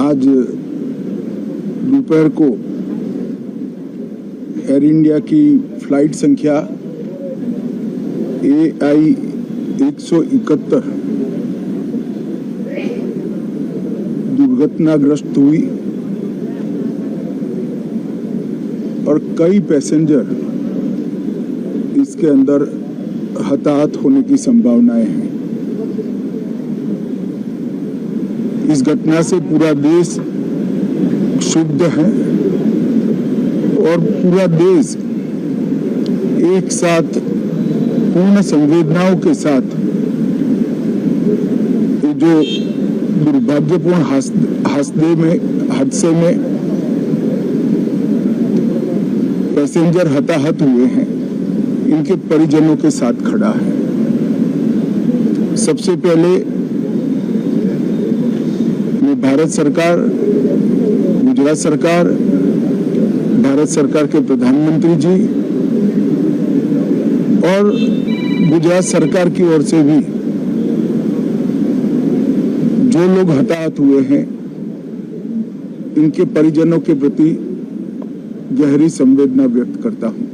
आज दोपहर को एयर इंडिया की फ्लाइट संख्या AI 171 दुर्घटनाग्रस्त हुई और कई पैसेंजर इसके अंदर हताहत होने की संभावनाएं हैं। इस घटना से पूरा देश क्षुब्ध है और पूरा देश एक साथ पूर्ण संवेदनाओं के साथ जो दुर्भाग्यपूर्ण हादसे में पैसेंजर हताहत हुए हैं, इनके परिजनों के साथ खड़ा है। सबसे पहले मैं भारत सरकार, गुजरात सरकार, भारत सरकार के प्रधानमंत्री जी और गुजरात सरकार की ओर से भी जो लोग हताहत हुए हैं, इनके परिजनों के प्रति गहरी संवेदना व्यक्त करता हूं।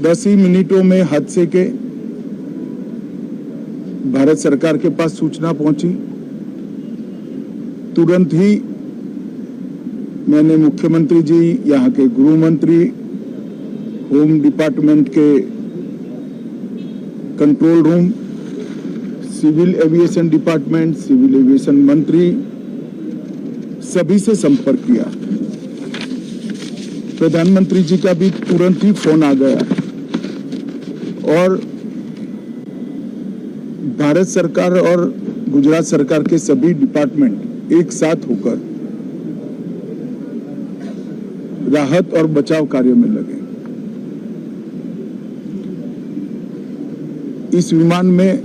10 ही मिनटों में हादसे के भारत सरकार के पास सूचना पहुंची। तुरंत ही मैंने मुख्यमंत्री जी, यहाँ के गृह मंत्री, होम डिपार्टमेंट के control room, civil aviation department, civil aviation मंत्री, सभी से संपर्क किया। प्रधानमंत्री जी का भी तुरंत ही फोन आ गया और भारत सरकार और गुजरात सरकार के सभी डिपार्टमेंट एक साथ होकर राहत और बचाव कार्य में लगे। इस विमान में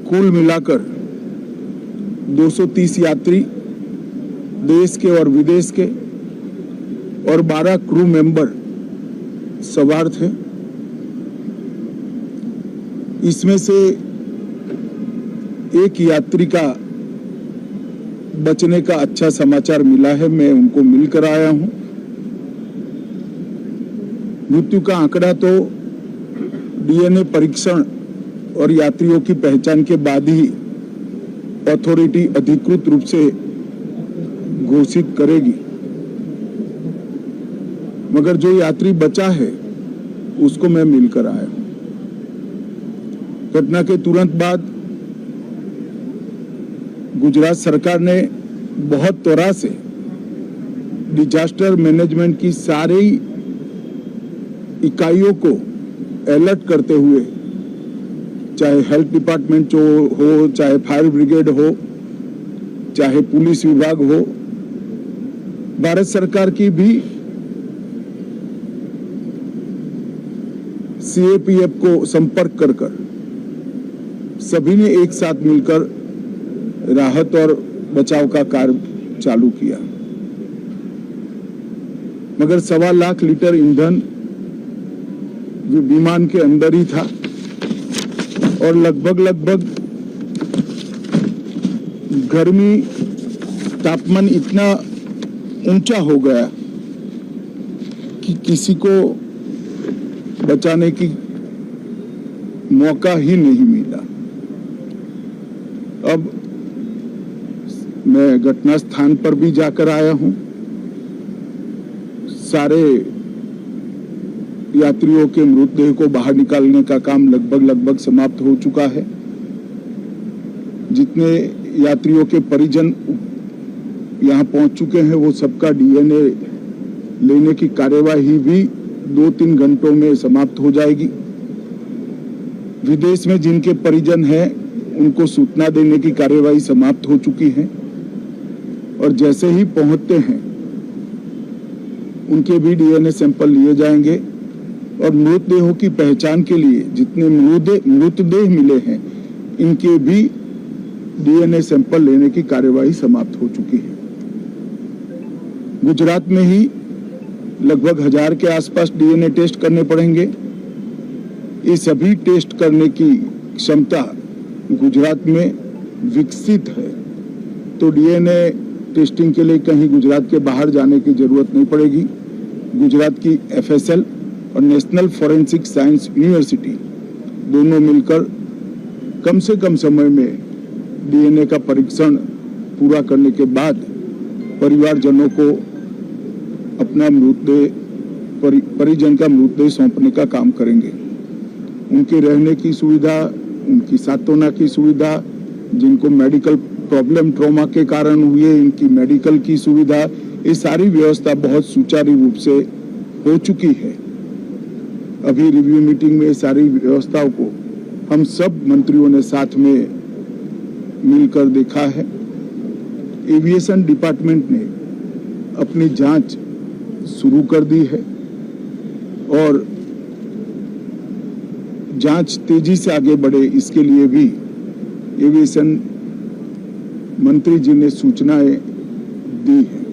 कुल मिलाकर 230 यात्री देश के और विदेश के और 12 क्रू मेंबर सवार थे। इसमें से एक यात्री का बचने का अच्छा समाचार मिला है, मैं उनको मिलकर आया हूं। मृत्यु का आंकड़ा तो DNA परीक्षण और यात्रियों की पहचान के बाद ही अथॉरिटी अधिकृत रूप से घोषित करेगी, मगर जो यात्री बचा है उसको मैं मिलकर आया हूं। घटना के तुरंत बाद गुजरात सरकार ने बहुत त्वरा से डिजास्टर मैनेजमेंट की सारी इकाइयों को अलर्ट करते हुए, चाहे हेल्थ डिपार्टमेंट हो, चाहे फायर ब्रिगेड हो, चाहे पुलिस विभाग हो, भारत सरकार की भी CAPF को संपर्क कर सभी ने एक साथ मिलकर राहत और बचाव का कार्य चालू किया। मगर 1.25 लाख लीटर ईंधन विमान के अंदर ही था और लगभग गर्मी, तापमान इतना ऊंचा हो गया कि किसी को बचाने की मौका ही नहीं मिला। अब मैं घटना स्थान पर भी जाकर आया हूं। सारे यात्रियों के मृतदेह को बाहर निकालने का काम लगभग समाप्त हो चुका है। जितने यात्रियों के परिजन यहां पहुंच चुके हैं, वो सबका DNA लेने की कार्यवाही भी 2-3 घंटों में समाप्त हो जाएगी। विदेश में जिनके परिजन हैं, उनको सूचना देने की कार्यवाही समाप्त हो चुकी है और जैसे ही पहुंचते हैं उनके भी DNA सैंपल लिए जाएंगे और मृतदेहों की पहचान के लिए जितने मृतदेह मिले हैं, इनके भी DNA सैंपल लेने की कार्यवाही समाप्त हो चुकी है। गुजरात में ही लगभग 1000 के आसपास DNA टेस्ट करने पड़ेंगे। ये सभी टेस्ट करने की क्षमता गुजरात में विकसित है तो डीएनए टेस्टिंग के लिए कहीं गुजरात के बाहर जाने की जरूरत नहीं पड़ेगी। गुजरात की FSL और नेशनल फॉरेंसिक साइंस यूनिवर्सिटी दोनों मिलकर कम से कम समय में डीएनए का परीक्षण पूरा करने के बाद परिवारजनों को अपना परिजन का मृतदेह सौंपने का काम करेंगे। उनके रहने की सुविधा, उनकी सांत्वना की सुविधा, जिनको मेडिकल प्रॉब्लम ट्रॉमा के कारण हुए इनकी मेडिकल की सुविधा, ये सारी व्यवस्था बहुत सुचारू रूप से हो चुकी है। अभी रिव्यू मीटिंग में सारी व्यवस्थाओं को हम सब मंत्रियों ने साथ में मिलकर देखा है। एविएशन डिपार्टमेंट ने अपनी जांच शुरू कर दी है और जांच तेजी से आगे बढ़े इसके लिए भी एविएशन मंत्री जी ने सूचनाएं दी है।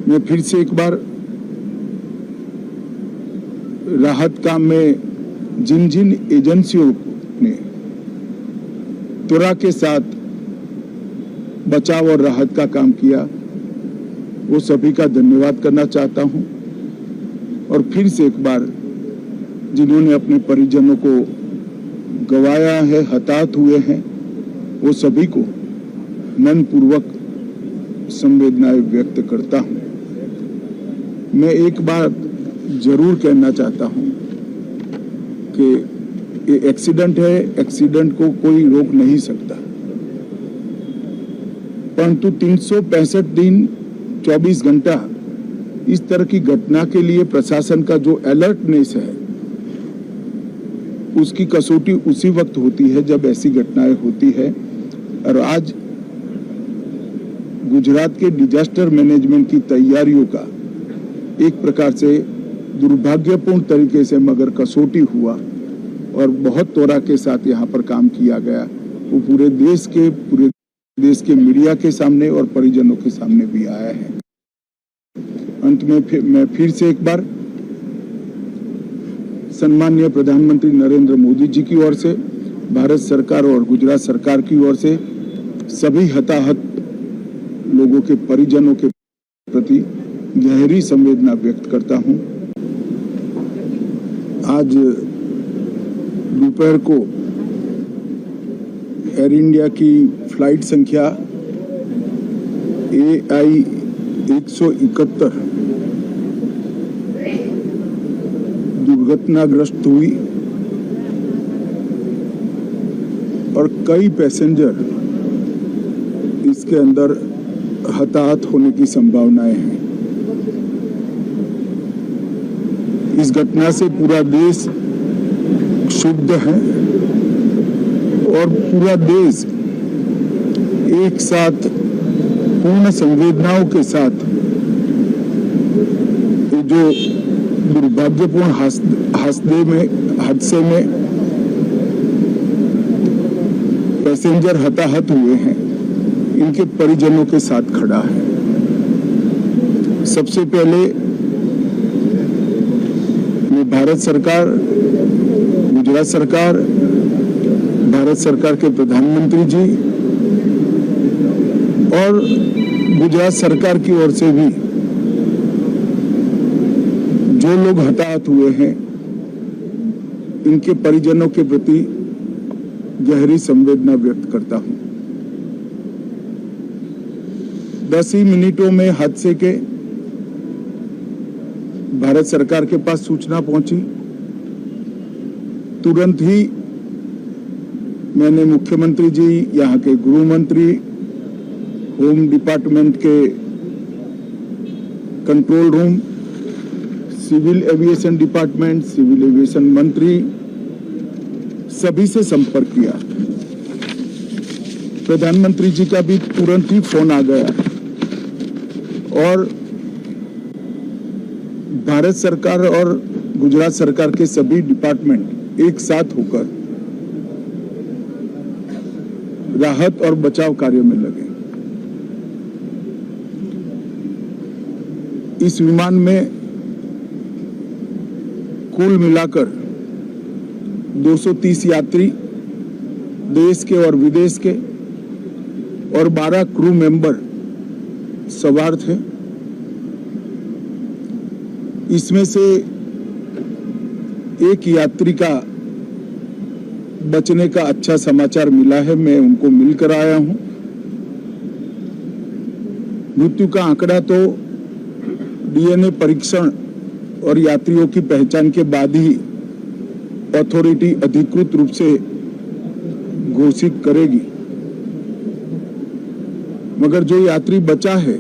मैं फिर से एक बार राहत काम में जिन जिन एजेंसियों ने त्वरा के साथ बचाव और राहत का काम किया वो सभी का धन्यवाद करना चाहता हूं और फिर से एक बार जिन्होंने अपने परिजनों को गंवाया है, हताहत हुए हैं, वो सभी को मनपूर्वक संवेदनाएं व्यक्त करता हूं। मैं एक बात जरूर कहना चाहता हूं कि ये एक्सीडेंट है, एक्सीडेंट को कोई रोक नहीं सकता, परंतु 365 दिन 24 घंटा इस तरह की घटना के लिए प्रशासन का जो अलर्टनेस है उसकी कसौटी उसी वक्त होती है जब ऐसी घटनाएं होती है। और आज गुजरात के डिजास्टर मैनेजमेंट की तैयारियों का एक प्रकार से दुर्भाग्यपूर्ण तरीके से मगर कसौटी हुआ और बहुत त्वरा के साथ यहाँ पर काम किया गया, वो पूरे देश के मीडिया के सामने और परिजनों के सामने भी आया है। अंत में मैं फिर से एक बार सम्माननीय प्रधानमंत्री नरेंद्र मोदी जी की ओर से, भारत सरकार और गुजरात सरकार की ओर से सभी हताहत लोगों के परिजनों के प्रति गहरी संवेदना व्यक्त करता हूं। आज दोपहर को एयर इंडिया की फ्लाइट संख्या AI 171 दुर्घटनाग्रस्त हुई और कई पैसेंजर इसके अंदर हताहत होने की संभावनाएं हैं। इस घटना से पूरा देश क्षुब्ध है और पूरा देश एक साथ पूर्ण संवेदनाओं के साथ जो दुर्भाग्यपूर्ण हादसे में पैसेंजर हताहत हुए हैं इनके परिजनों के साथ खड़ा है। सबसे पहले मैं भारत सरकार, गुजरात सरकार, भारत सरकार के प्रधानमंत्री जी और गुजरात सरकार की ओर से भी जो लोग हताहत हुए हैं इनके परिजनों के प्रति गहरी संवेदना व्यक्त करता हूं। 10 ही मिनटों में हादसे के भारत सरकार के पास सूचना पहुंची। तुरंत ही मैंने मुख्यमंत्री जी, यहाँ के गृह मंत्री, होम डिपार्टमेंट के control room, civil aviation department, civil aviation मंत्री, सभी से संपर्क किया। प्रधानमंत्री जी का भी तुरंत ही फोन आ गया और भारत सरकार और गुजरात सरकार के सभी डिपार्टमेंट एक साथ होकर राहत और बचाव कार्य में लगे। इस विमान में कुल मिलाकर 230 यात्री, देश के और विदेश के, और 12 क्रू मेंबर सवार थे। इसमें से एक यात्री का बचने का अच्छा समाचार मिला है, मैं उनको मिलकर आया हूं। मृत्यु का आंकड़ा तो डीएनए परीक्षण और यात्रियों की पहचान के बाद ही अथॉरिटी अधिकृत रूप से घोषित करेगी, मगर जो यात्री बचा है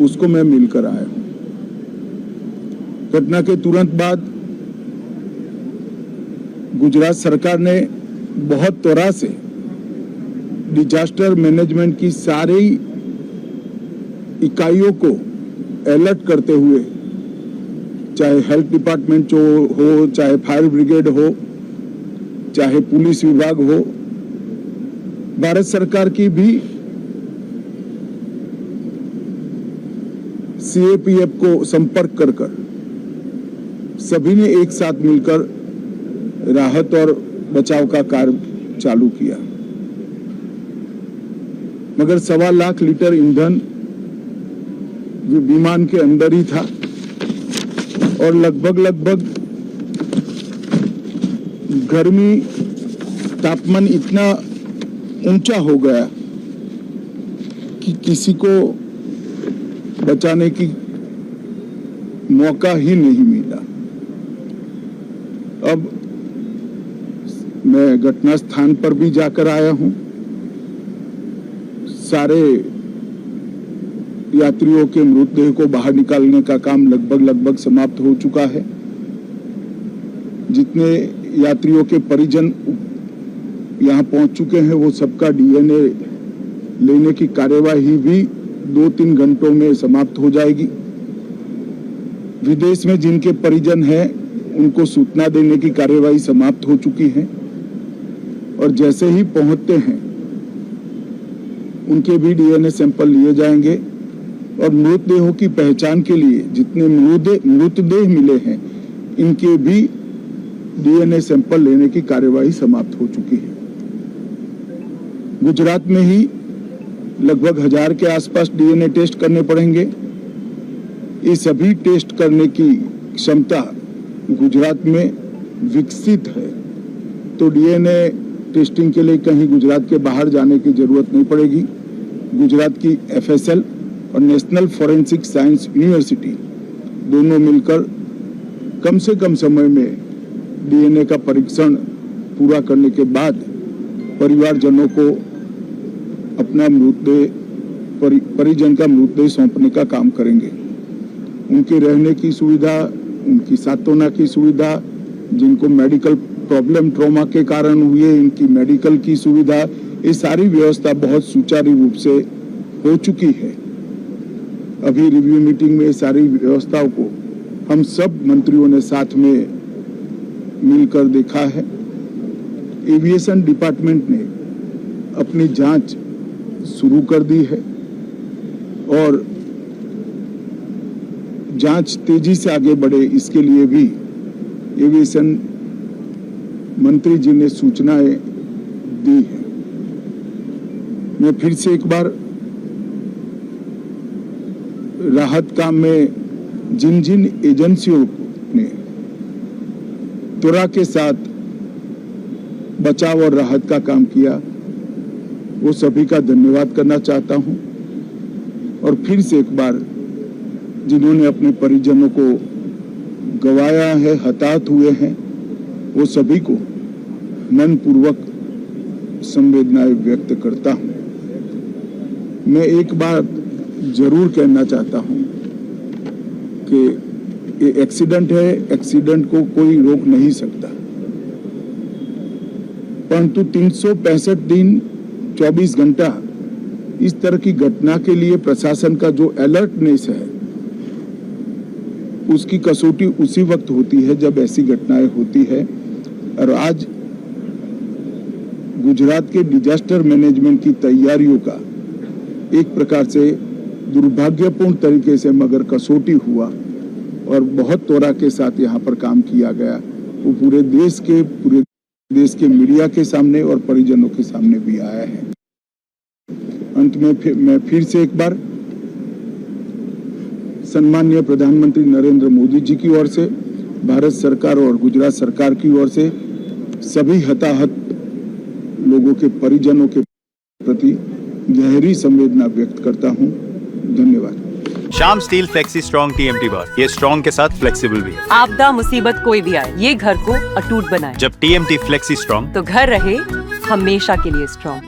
उसको मैं मिलकर आया हूं। घटना के तुरंत बाद गुजरात सरकार ने बहुत त्वरा से डिजास्टर मैनेजमेंट की सारी इकाइयों को अलर्ट करते हुए, चाहे हेल्थ डिपार्टमेंट हो, चाहे फायर ब्रिगेड हो, चाहे पुलिस विभाग हो, भारत सरकार की भी सीएपीएफ को संपर्क कर सभी ने एक साथ मिलकर राहत और बचाव का कार्य चालू किया। मगर 1.25 लाख लीटर ईंधन विमान के अंदर ही था और लगभग गर्मी तापमान इतना ऊंचा हो गया कि किसी को बचाने की मौका ही नहीं मिला। अब मैं घटना स्थान पर भी जाकर आया हूं। सारे यात्रियों के मृतदेह को बाहर निकालने का काम लगभग समाप्त हो चुका है। जितने यात्रियों के परिजन यहां पहुंच चुके हैं वो सबका डीएनए लेने की कार्यवाही भी 2-3 घंटों में समाप्त हो जाएगी। विदेश में जिनके परिजन हैं उनको सूचना देने की कार्यवाही समाप्त हो चुकी है और जैसे ही पहुंचते हैं उनके भी डीएनए सैंपल लिए जाएंगे और मृतदेहों की पहचान के लिए जितने मृतदेह मिले हैं इनके भी डीएनए सैंपल लेने की कार्यवाही समाप्त हो चुकी है। गुजरात में ही लगभग 1000 के आसपास डीएनए टेस्ट करने पड़ेंगे। ये सभी टेस्ट करने की क्षमता गुजरात में विकसित है, तो डीएनए टेस्टिंग के लिए कहीं गुजरात के बाहर जाने की जरूरत नहीं पड़ेगी। गुजरात की एफएसएल और नेशनल फॉरेंसिक साइंस यूनिवर्सिटी दोनों मिलकर कम से कम समय में डीएनए का परीक्षण पूरा करने के बाद परिवारजनों को अपना परिजन का मृतदेह सौंपने का काम करेंगे। उनके रहने की सुविधा, उनकी सांत्वना की सुविधा, जिनको मेडिकल प्रॉब्लम ट्रॉमा के कारण हुए इनकी मेडिकल की सुविधा, ये सारी व्यवस्था बहुत सुचारू रूप से हो चुकी है। अभी रिव्यू मीटिंग में सारी व्यवस्थाओं को हम सब मंत्रियों ने साथ में मिलकर देखा है। एविएशन डिपार्टमेंट ने अपनी जांच शुरू कर दी है और जांच तेजी से आगे बढ़े इसके लिए भी एविएशन मंत्री जी ने सूचनाएं दी है। मैं फिर से एक बार राहत काम में जिन जिन एजेंसियों ने त्वरा के साथ बचाव और राहत का काम किया वो सभी का धन्यवाद करना चाहता हूं और फिर से एक बार जिन्होंने अपने परिजनों को गंवाया है, हताहत हुए हैं, वो सभी को मनपूर्वक संवेदनाएं व्यक्त करता हूं। मैं एक बात जरूर कहना चाहता हूं कि ये एक्सीडेंट है, एक्सीडेंट को कोई रोक नहीं सकता, परंतु 365 दिन 24 घंटा इस तरह की घटना के लिए प्रशासन का जो अलर्टनेस है उसकी कसौटी उसी वक्त होती है जब ऐसी घटनाएं होती है। और आज गुजरात के डिजास्टर मैनेजमेंट की तैयारियों का एक प्रकार से दुर्भाग्यपूर्ण तरीके से मगर कसौटी हुआ और बहुत त्वरा के साथ यहाँ पर काम किया गया। वो पूरे देश के पूरे देश के मीडिया के सामने और परिजनों के सामने भी आया है। अंत में मैं फिर से एक बार सम्माननीय प्रधानमंत्री नरेंद्र मोदी जी की ओर से, भारत सरकार और गुजरात सरकार की ओर से सभी हताहत लोगों के परिजनों के प्रति गहरी संवेदना व्यक्त करता हूं। धन्यवाद। Shyam steel flexi strong TMT बार, ये स्ट्रॉन्ग के साथ फ्लेक्सिबल भी है। आपदा मुसीबत कोई भी आए, ये घर को अटूट बनाए। जब TMT फ्लेक्सी स्ट्रॉन्ग तो घर रहे हमेशा के लिए स्ट्रॉन्ग।